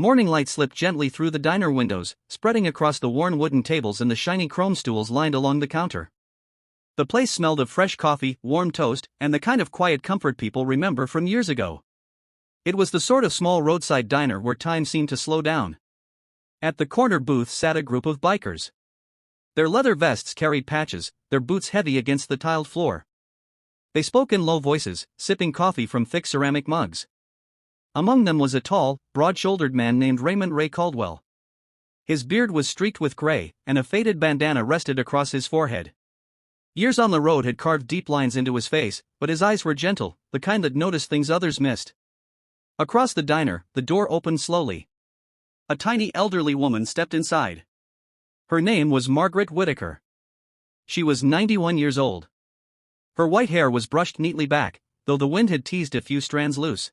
Morning light slipped gently through the diner windows, spreading across the worn wooden tables and the shiny chrome stools lined along the counter. The place smelled of fresh coffee, warm toast, and the kind of quiet comfort people remember from years ago. It was the sort of small roadside diner where time seemed to slow down. At the corner booth sat a group of bikers. Their leather vests carried patches, their boots heavy against the tiled floor. They spoke in low voices, sipping coffee from thick ceramic mugs. Among them was a tall, broad-shouldered man named Raymond Ray Caldwell. His beard was streaked with gray, and a faded bandana rested across his forehead. Years on the road had carved deep lines into his face, but his eyes were gentle, the kind that noticed things others missed. Across the diner, the door opened slowly. A tiny elderly woman stepped inside. Her name was Margaret Whitaker. She was 91 years old. Her white hair was brushed neatly back, though the wind had teased a few strands loose.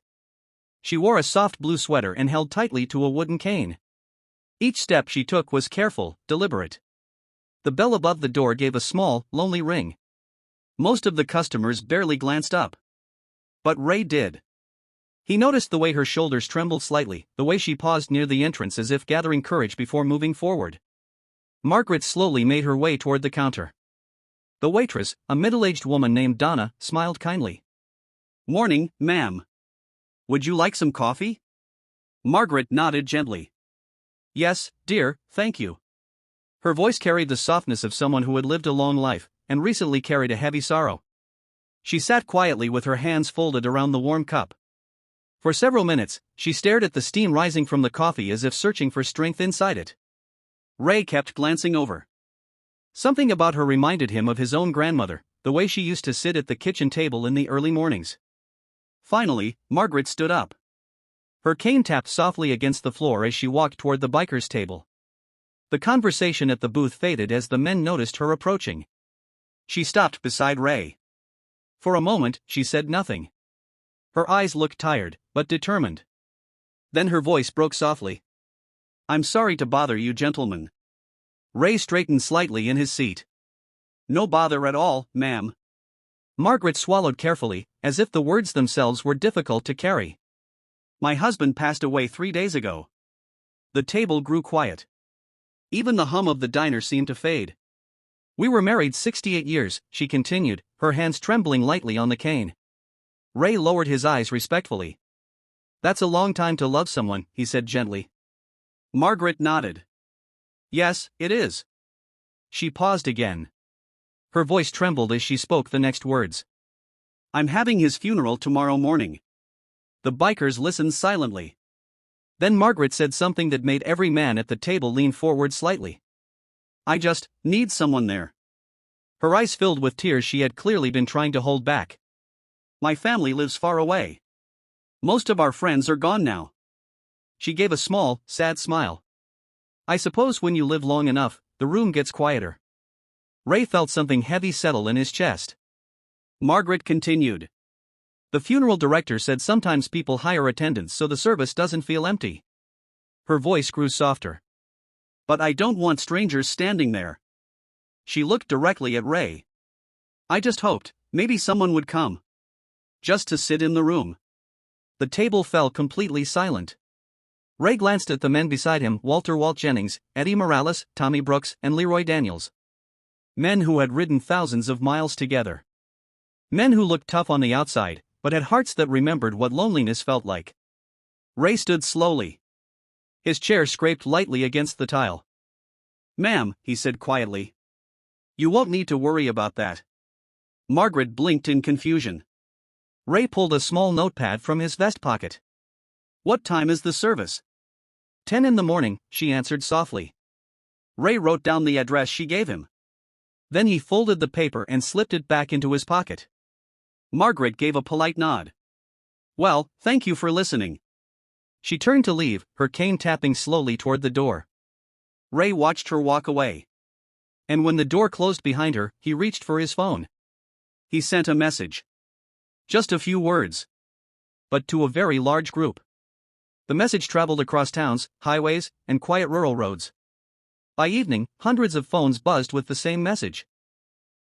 She wore a soft blue sweater and held tightly to a wooden cane. Each step she took was careful, deliberate. The bell above the door gave a small, lonely ring. Most of the customers barely glanced up. But Ray did. He noticed the way her shoulders trembled slightly, the way she paused near the entrance as if gathering courage before moving forward. Margaret slowly made her way toward the counter. The waitress, a middle-aged woman named Donna, smiled kindly. "Morning, ma'am. Would you like some coffee?" Margaret nodded gently. "Yes, dear, thank you." Her voice carried the softness of someone who had lived a long life, and recently carried a heavy sorrow. She sat quietly with her hands folded around the warm cup. For several minutes, she stared at the steam rising from the coffee as if searching for strength inside it. Ray kept glancing over. Something about her reminded him of his own grandmother, the way she used to sit at the kitchen table in the early mornings. Finally, Margaret stood up. Her cane tapped softly against the floor as she walked toward the biker's table. The conversation at the booth faded as the men noticed her approaching. She stopped beside Ray. For a moment, she said nothing. Her eyes looked tired, but determined. Then her voice broke softly. "I'm sorry to bother you, gentlemen." Ray straightened slightly in his seat. "No bother at all, ma'am." Margaret swallowed carefully, as if the words themselves were difficult to carry. "My husband passed away 3 days ago." The table grew quiet. Even the hum of the diner seemed to fade. "We were married 68 years, she continued, her hands trembling lightly on the cane. Ray lowered his eyes respectfully. "That's a long time to love someone," he said gently. Margaret nodded. "Yes, it is." She paused again. Her voice trembled as she spoke the next words. "I'm having his funeral tomorrow morning." The bikers listened silently. Then Margaret said something that made every man at the table lean forward slightly. "I just need someone there." Her eyes filled with tears she had clearly been trying to hold back. "My family lives far away. Most of our friends are gone now." She gave a small, sad smile. "I suppose when you live long enough, the room gets quieter." Ray felt something heavy settle in his chest. Margaret continued. "The funeral director said sometimes people hire attendants so the service doesn't feel empty." Her voice grew softer. "But I don't want strangers standing there." She looked directly at Ray. "I just hoped, maybe someone would come. Just to sit in the room." The table fell completely silent. Ray glanced at the men beside him, Walt Jennings, Eddie Morales, Tommy Brooks, and Leroy Daniels. Men who had ridden thousands of miles together. Men who looked tough on the outside, but had hearts that remembered what loneliness felt like. Ray stood slowly. His chair scraped lightly against the tile. "Ma'am," he said quietly. "You won't need to worry about that." Margaret blinked in confusion. Ray pulled a small notepad from his vest pocket. "What time is the service?" 10 in the morning, she answered softly. Ray wrote down the address she gave him. Then he folded the paper and slipped it back into his pocket. Margaret gave a polite nod. "Well, thank you for listening." She turned to leave, her cane tapping slowly toward the door. Ray watched her walk away. And when the door closed behind her, he reached for his phone. He sent a message. Just a few words. But to a very large group. The message traveled across towns, highways, and quiet rural roads. By evening, hundreds of phones buzzed with the same message.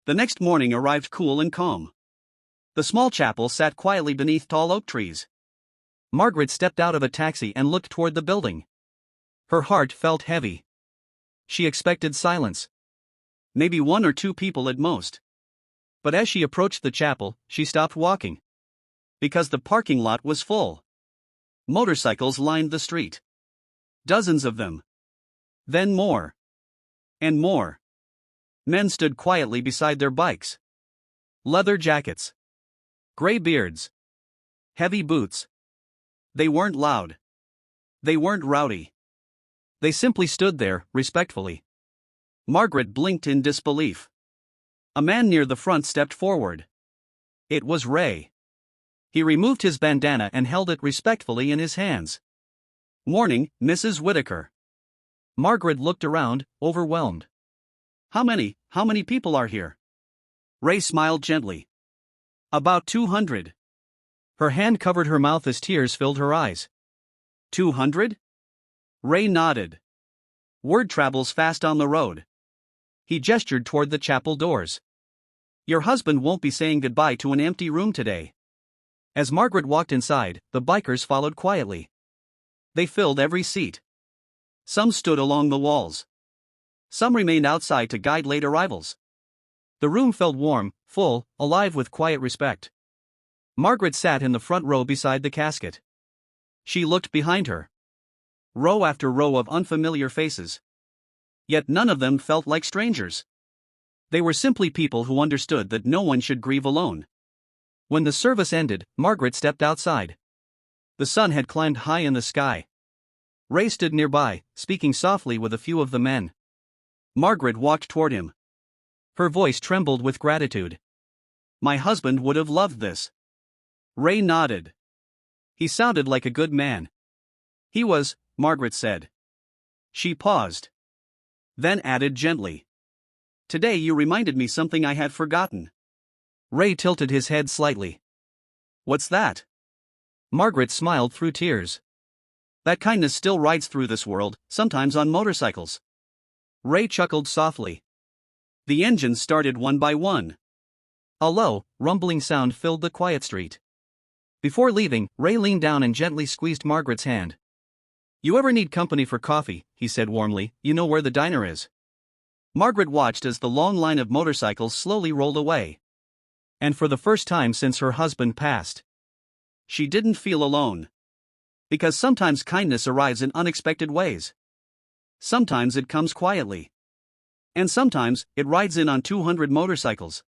The next morning arrived cool and calm. The small chapel sat quietly beneath tall oak trees. Margaret stepped out of a taxi and looked toward the building. Her heart felt heavy. She expected silence. Maybe one or two people at most. But as she approached the chapel, she stopped walking. Because the parking lot was full. Motorcycles lined the street. Dozens of them. Then more. And more. Men stood quietly beside their bikes. Leather jackets. Gray beards. Heavy boots. They weren't loud. They weren't rowdy. They simply stood there, respectfully. Margaret blinked in disbelief. A man near the front stepped forward. It was Ray. He removed his bandana and held it respectfully in his hands. "Morning, Mrs. Whitaker." Margaret looked around, overwhelmed. How many people are here?" Ray smiled gently. "About 200. Her hand covered her mouth as tears filled her eyes. 200? Ray nodded. "Word travels fast on the road." He gestured toward the chapel doors. "Your husband won't be saying goodbye to an empty room today." As Margaret walked inside, the bikers followed quietly. They filled every seat. Some stood along the walls. Some remained outside to guide late arrivals. The room felt warm, full, alive with quiet respect. Margaret sat in the front row beside the casket. She looked behind her. Row after row of unfamiliar faces. Yet none of them felt like strangers. They were simply people who understood that no one should grieve alone. When the service ended, Margaret stepped outside. The sun had climbed high in the sky. Ray stood nearby, speaking softly with a few of the men. Margaret walked toward him. Her voice trembled with gratitude. "My husband would have loved this." Ray nodded. "He sounded like a good man." "He was," Margaret said. She paused. Then added gently. "Today you reminded me something I had forgotten." Ray tilted his head slightly. "What's that?" Margaret smiled through tears. "That kindness still rides through this world, sometimes on motorcycles." Ray chuckled softly. The engines started one by one. A low, rumbling sound filled the quiet street. Before leaving, Ray leaned down and gently squeezed Margaret's hand. "You ever need company for coffee," he said warmly, "you know where the diner is." Margaret watched as the long line of motorcycles slowly rolled away. And for the first time since her husband passed, she didn't feel alone. Because sometimes kindness arrives in unexpected ways. Sometimes it comes quietly. And sometimes it rides in on 200 motorcycles.